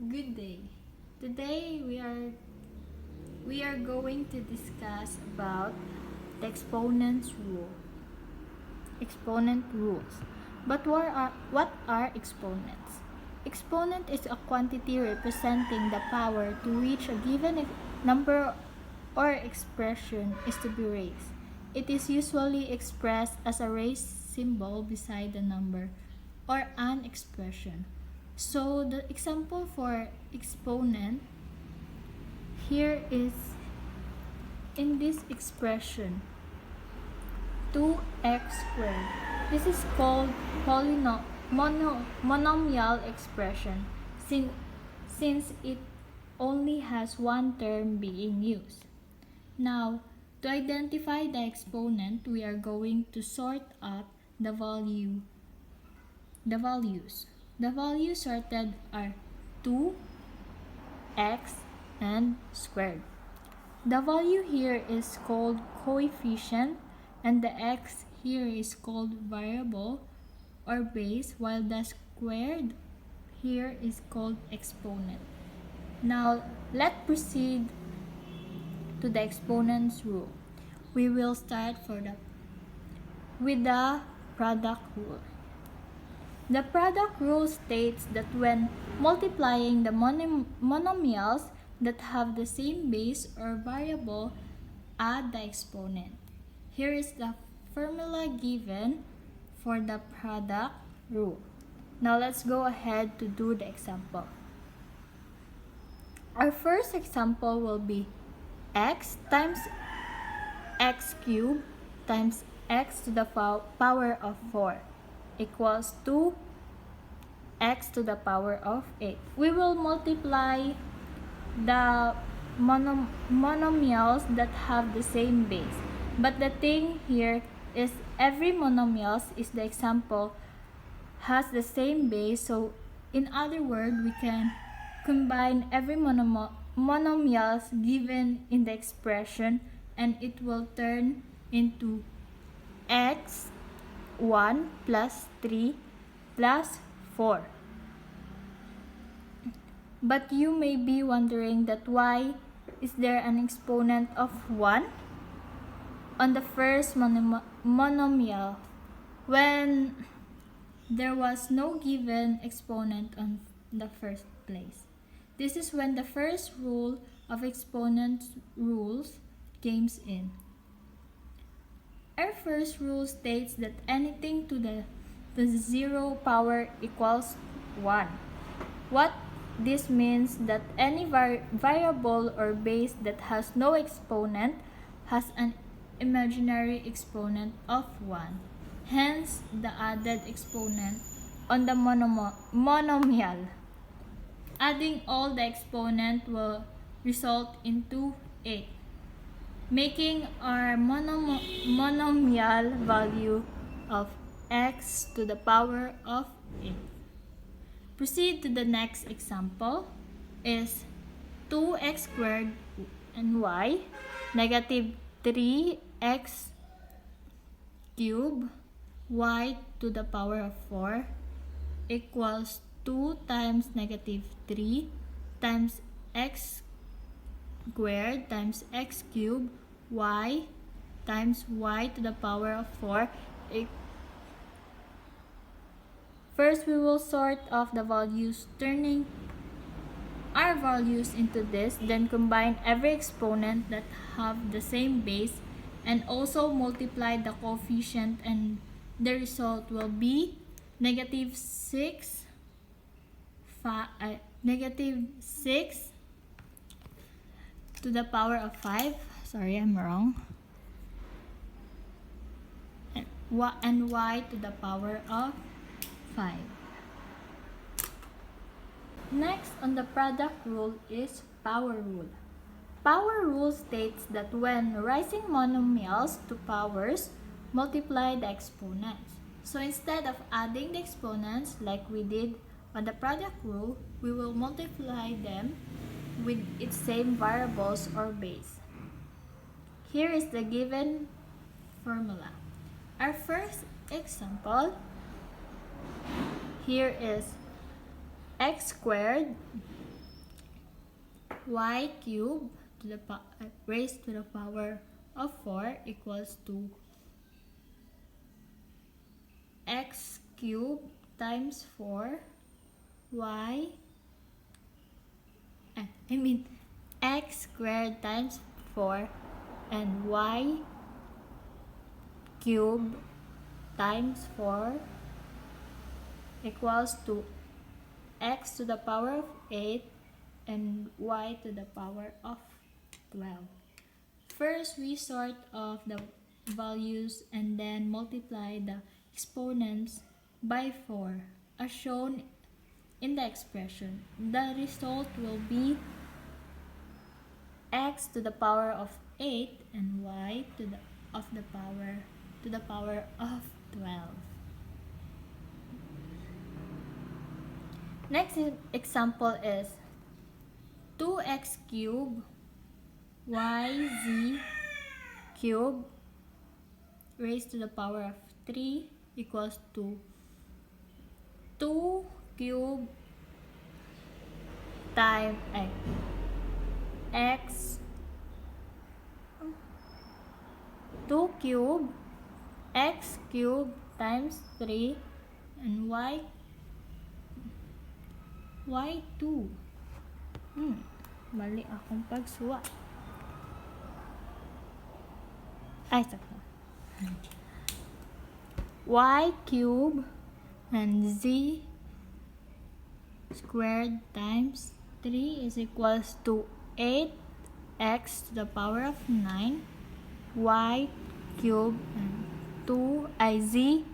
Good day. Today we are going to discuss about the exponent rules. But what are exponents? Exponent is a quantity representing the power to which a given number or expression is to be raised. It is usually expressed as a raised symbol beside the number or an expression. So the example for exponent here is in this expression 2x squared. This is called monomial expression since it only has one term being used. Now, to identify the exponent, we are going to sort out the values. The values sorted are 2, x, and squared. The value here is called coefficient and the x here is called variable or base, while the squared here is called exponent. Now, let's proceed to the exponents rule. We will start with the product rule. The product rule states that when multiplying the monomials that have the same base or variable, add the exponent. Here is the formula given for the product rule. Now let's go ahead to do the example. Our first example will be x times x cubed times x to the power of 4 equals to x to the power of 8. We will multiply the monomials that have the same base. But the thing here is every monomials is the example has the same base. So in other words, we can combine every monomials given in the expression and it will turn into x1 plus 3 plus 4. But you may be wondering that why is there an exponent of 1 on the first monomial when there was no given exponent on the first place. This is when the first rule of exponent rules comes in. Our first rule states that anything to the 0 power equals 1. What this means that any variable or base that has no exponent has an imaginary exponent of 1. Hence, the added exponent on the monomial. Adding all the exponent will result into 8, making our monomial value of x to the power of 8. Proceed to the next example is 2x squared and y negative 3x cubed y to the power of 4 equals 2 times negative 3 times x squared times x cubed y times y to the power of 4. First, we will sort off the values, turning our values into this, then combine every exponent that have the same base and also multiply the coefficient, and the result will be negative 6 to the power of 5. Sorry, I'm wrong. And y to the power of 5. Next on the product rule is power rule. Power rule states that when rising monomials to powers, multiply the exponents. So instead of adding the exponents like we did on the product rule, we will multiply them with its same variables or base. Here is the given formula. Our first example here is x squared y cubed to the raised to the power of 4 equals to x cubed times 4 y x squared times 4 and y cubed times 4 equals to x to the power of 8 and y to the power of 12. First, we sort of the values and then multiply the exponents by 4 as shown in the expression. The result will be x to the power of 8 and y to the power of 12. Next example is 2x cubed yz cubed raised to the power of 3 equals to 2 cubed times x 2 cubed x cubed times 3 and y2. Mali akong pagsuwa. Sakto. Y cubed and z squared times 3 is equals to 8x to the power of 9 y cubed and z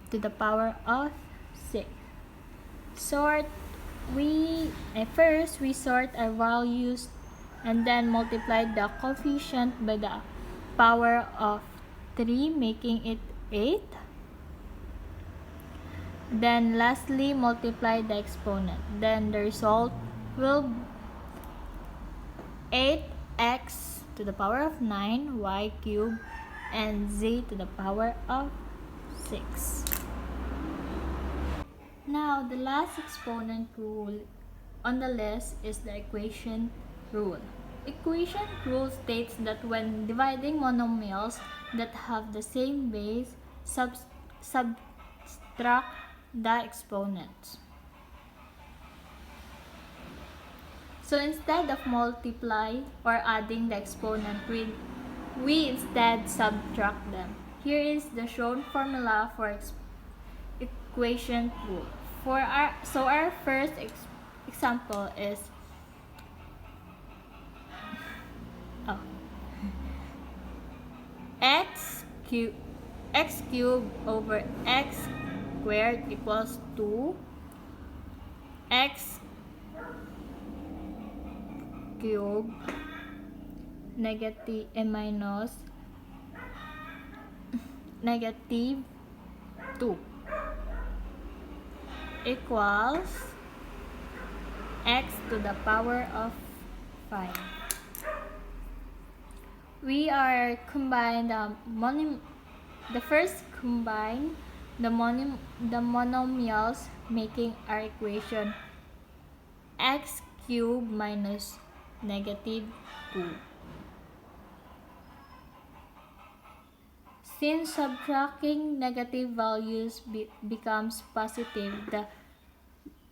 to the power of 6. First we sort our values and then multiply the coefficient by the power of 3 making it 8. Then lastly multiply the exponent. Then the result will be 8x to the power of 9 y cubed and z to the power of 6. Now, the last exponent rule on the list is the equation rule. Equation rule states that when dividing monomials that have the same base, subtract the exponents. So instead of multiply or adding the exponent, we instead subtract them. Here is the shown formula for equation rule. Our first example is x cubed over x squared equals to x cubed minus negative 2 equals x to the power of 5. We are combine the first combine the monomials making our equation x cubed minus negative 2. Since subtracting negative values becomes positive, the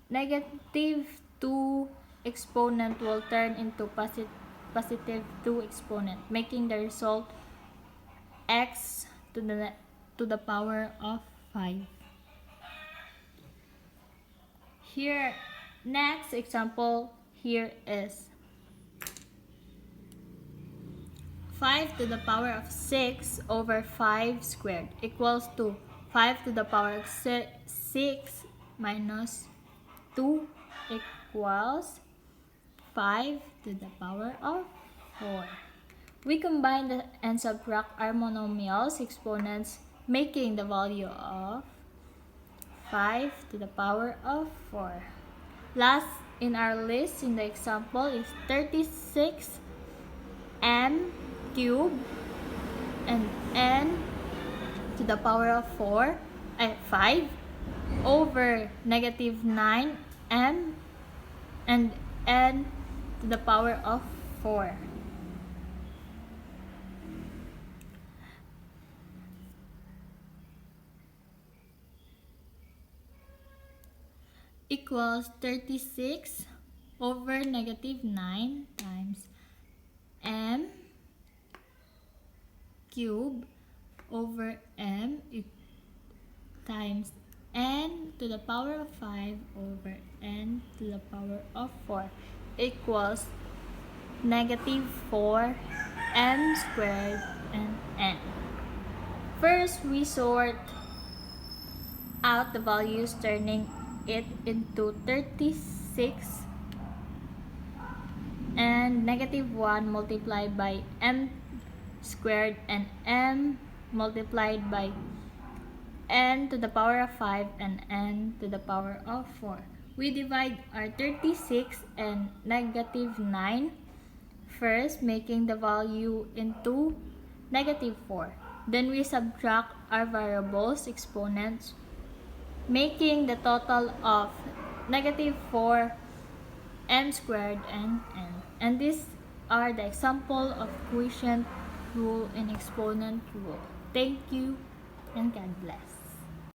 negative 2 exponent will turn into positive 2 exponent, making the result x to the power of 5. Here, next example here is 5 to the power of 6 over 5 squared equals to 5 to the power of 6 minus 2 equals 5 to the power of 4. We combine and subtract our monomials exponents, making the value of 5 to the power of 4. Last in our list in the example is 36 m cubed and n to the power of 5 over negative 9 m and n to the power of 4 equals 36 over negative 9 times m cube over m times n to the power of 5 over n to the power of 4 equals negative 4 m squared and n. First, we sort out the values, turning it into 36 and negative 1 multiplied by m squared and m multiplied by n to the power of 5 and n to the power of 4. We divide our 36 and negative 9 first, making the value into negative 4. Then we subtract our variables exponents, making the total of negative 4 m squared and n. And these are the example of quotient rule and exponent rule. Thank you and God bless.